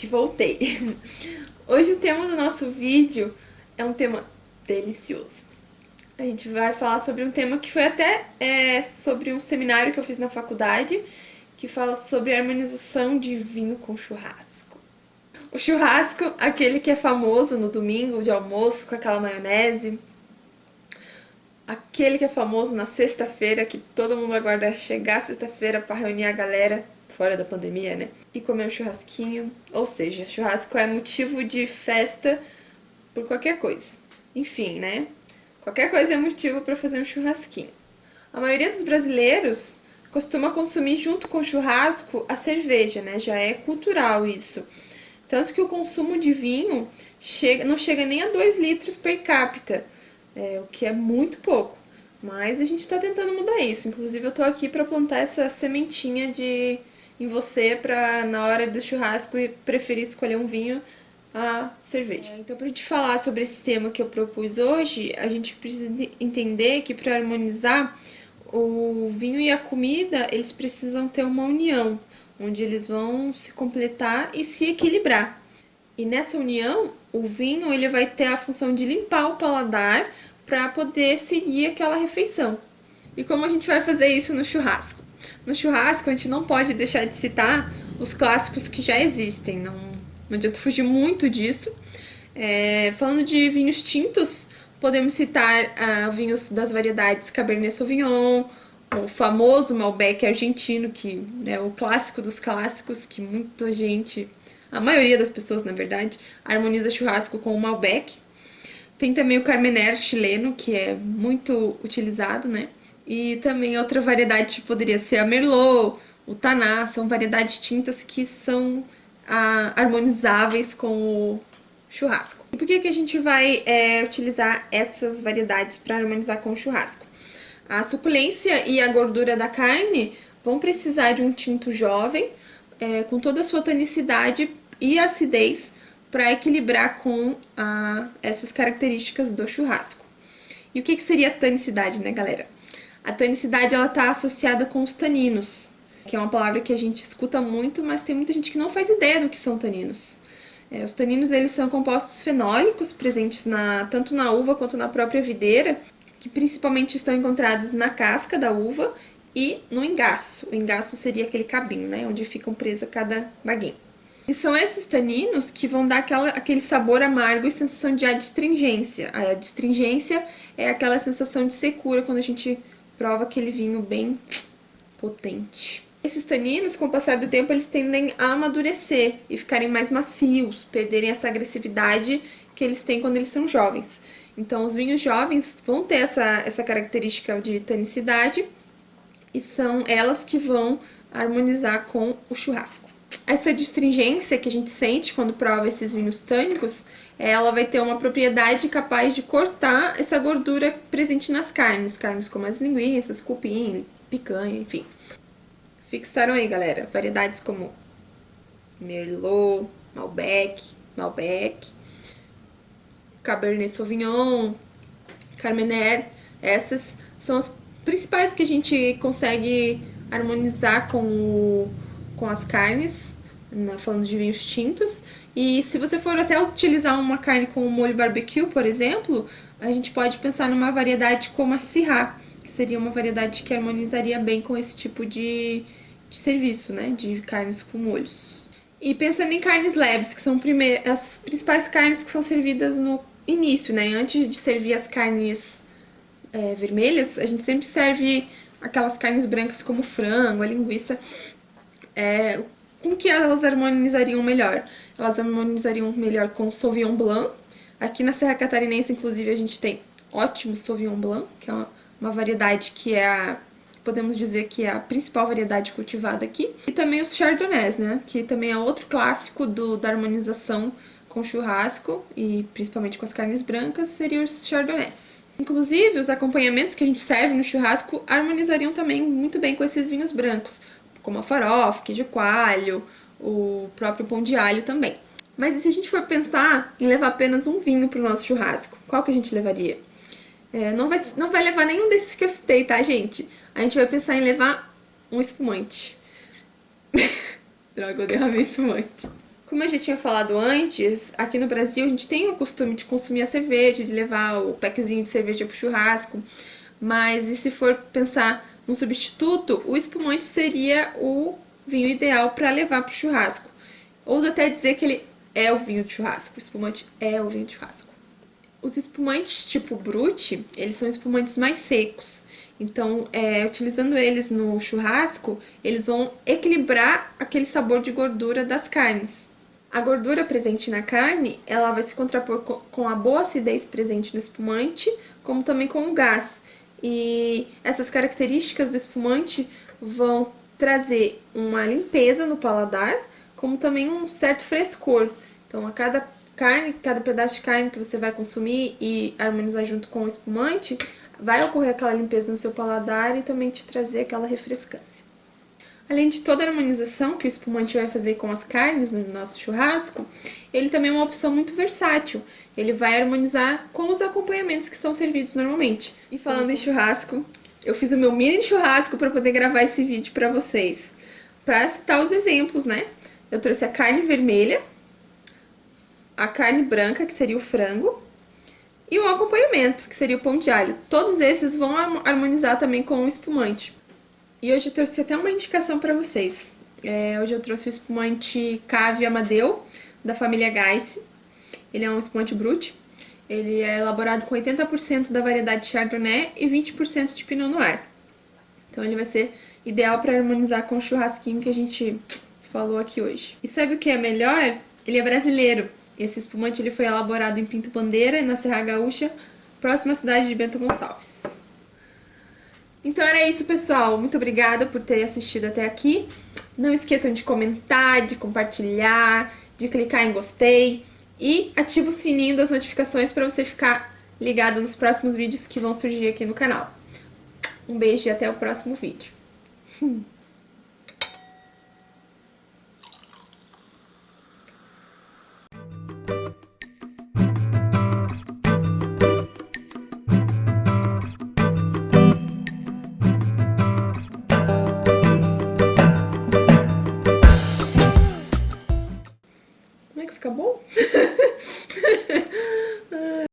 gente, voltei. Hoje o tema do nosso vídeo é um tema delicioso. A gente vai falar sobre um tema que foi até sobre um seminário que eu fiz na faculdade, que fala sobre a harmonização de vinho com churrasco. O churrasco, aquele que é famoso no domingo de almoço com aquela maionese. Aquele que é famoso na sexta-feira, que todo mundo aguarda chegar sexta-feira para reunir a galera, fora da pandemia, né? E comer um churrasquinho. Ou seja, churrasco é motivo de festa por qualquer coisa. Enfim, né? Qualquer coisa é motivo para fazer um churrasquinho. A maioria dos brasileiros costuma consumir junto com o churrasco a cerveja, né? Já é cultural isso. Tanto que o consumo de vinho não chega nem a 2 litros per capita. O que é muito pouco, mas a gente está tentando mudar isso. Inclusive eu tô aqui para plantar essa sementinha em você para na hora do churrasco preferir escolher um vinho a cerveja. Então, para a gente falar sobre esse tema que eu propus hoje, a gente precisa entender que para harmonizar o vinho e a comida, eles precisam ter uma união, onde eles vão se completar e se equilibrar. E nessa união, o vinho ele vai ter a função de limpar o paladar para poder seguir aquela refeição. E como a gente vai fazer isso no churrasco? No churrasco, a gente não pode deixar de citar os clássicos que já existem, não adianta fugir muito disso. Falando de vinhos tintos, podemos citar vinhos das variedades Cabernet Sauvignon, o famoso Malbec argentino, que é o clássico dos clássicos, que muita gente, a maioria das pessoas, na verdade, harmoniza churrasco com o Malbec. Tem também o Carmener chileno, que é muito utilizado, né? E também outra variedade poderia ser a Merlot, o Taná, são variedades tintas que são harmonizáveis com o churrasco. E por que a gente vai utilizar essas variedades para harmonizar com o churrasco? A suculência e a gordura da carne vão precisar de um tinto jovem, com toda a sua tanicidade e acidez, para equilibrar com essas características do churrasco. E o que seria a tanicidade, né, galera? A tanicidade ela está associada com os taninos, que é uma palavra que a gente escuta muito, mas tem muita gente que não faz ideia do que são taninos. Os taninos eles são compostos fenólicos presentes tanto na uva quanto na própria videira, que principalmente estão encontrados na casca da uva e no engaço. O engaço seria aquele cabinho, né, onde ficam presas cada baguinha. E são esses taninos que vão dar aquele sabor amargo e sensação de adstringência. A adstringência é aquela sensação de secura quando a gente prova aquele vinho bem potente. Esses taninos, com o passar do tempo, eles tendem a amadurecer e ficarem mais macios, perderem essa agressividade que eles têm quando eles são jovens. Então, os vinhos jovens vão ter essa característica de tanicidade e são elas que vão harmonizar com o churrasco. Essa adstringência que a gente sente quando prova esses vinhos tânicos, ela vai ter uma propriedade capaz de cortar essa gordura presente nas carnes como as linguiças, cupim, picanha, enfim. Fixaram aí, galera, variedades como Merlot, Malbec, Cabernet Sauvignon, Carmener. Essas são as principais que a gente consegue harmonizar com as carnes, falando de vinhos tintos. E se você for até utilizar uma carne com molho barbecue, por exemplo, a gente pode pensar numa variedade como a Syrah, que seria uma variedade que harmonizaria bem com esse tipo de serviço, né, de carnes com molhos. E pensando em carnes leves, que são as principais carnes que são servidas no início, né, antes de servir as carnes vermelhas, a gente sempre serve aquelas carnes brancas como frango, a linguiça. Com que elas harmonizariam melhor? Elas harmonizariam melhor com Sauvignon Blanc. Aqui na Serra Catarinense, inclusive, a gente tem ótimo Sauvignon Blanc, que é uma variedade que podemos dizer que é a principal variedade cultivada aqui. E também os Chardonnays, né? Que também é outro clássico da harmonização com churrasco, e principalmente com as carnes brancas, seriam os Chardonnays. Inclusive, os acompanhamentos que a gente serve no churrasco harmonizariam também muito bem com esses vinhos brancos, como a farofa, queijo coalho, o próprio pão de alho também. Mas e se a gente for pensar em levar apenas um vinho para o nosso churrasco? Qual que a gente levaria? Não vai levar nenhum desses que eu citei, tá, gente? A gente vai pensar em levar um espumante. Droga, eu derramei espumante. Como eu já tinha falado antes, aqui no Brasil a gente tem o costume de consumir a cerveja, de levar o packzinho de cerveja pro churrasco, mas e se for pensar num substituto, o espumante seria o vinho ideal para levar pro churrasco. Ouso até dizer que ele é o vinho de churrasco, o espumante é o vinho de churrasco. Os espumantes tipo Brut, eles são espumantes mais secos. Então, utilizando eles no churrasco, eles vão equilibrar aquele sabor de gordura das carnes. A gordura presente na carne, ela vai se contrapor com a boa acidez presente no espumante, como também com o gás. E essas características do espumante vão trazer uma limpeza no paladar, como também um certo frescor. Então, a cada pedaço de carne que você vai consumir e harmonizar junto com o espumante, vai ocorrer aquela limpeza no seu paladar e também te trazer aquela refrescância. Além de toda a harmonização que o espumante vai fazer com as carnes no nosso churrasco, ele também é uma opção muito versátil. Ele vai harmonizar com os acompanhamentos que são servidos normalmente. E falando em churrasco, eu fiz o meu mini churrasco para poder gravar esse vídeo para vocês. Para citar os exemplos, né? Eu trouxe a carne vermelha, a carne branca, que seria o frango, e o acompanhamento, que seria o pão de alho. Todos esses vão harmonizar também com o espumante. E hoje eu trouxe até uma indicação para vocês. Hoje eu trouxe o espumante Cave Amadeu, da família Geiss. Ele é um espumante Brut. Ele é elaborado com 80% da variedade Chardonnay e 20% de Pinot Noir. Então ele vai ser ideal para harmonizar com o churrasquinho que a gente falou aqui hoje. E sabe o que é melhor? Ele é brasileiro. Esse espumante ele foi elaborado em Pinto Bandeira, na Serra Gaúcha, próxima à cidade de Bento Gonçalves. Então era isso, pessoal. Muito obrigada por ter assistido até aqui. Não esqueçam de comentar, de compartilhar, de clicar em gostei e ativa o sininho das notificações para você ficar ligado nos próximos vídeos que vão surgir aqui no canal. Um beijo e até o próximo vídeo.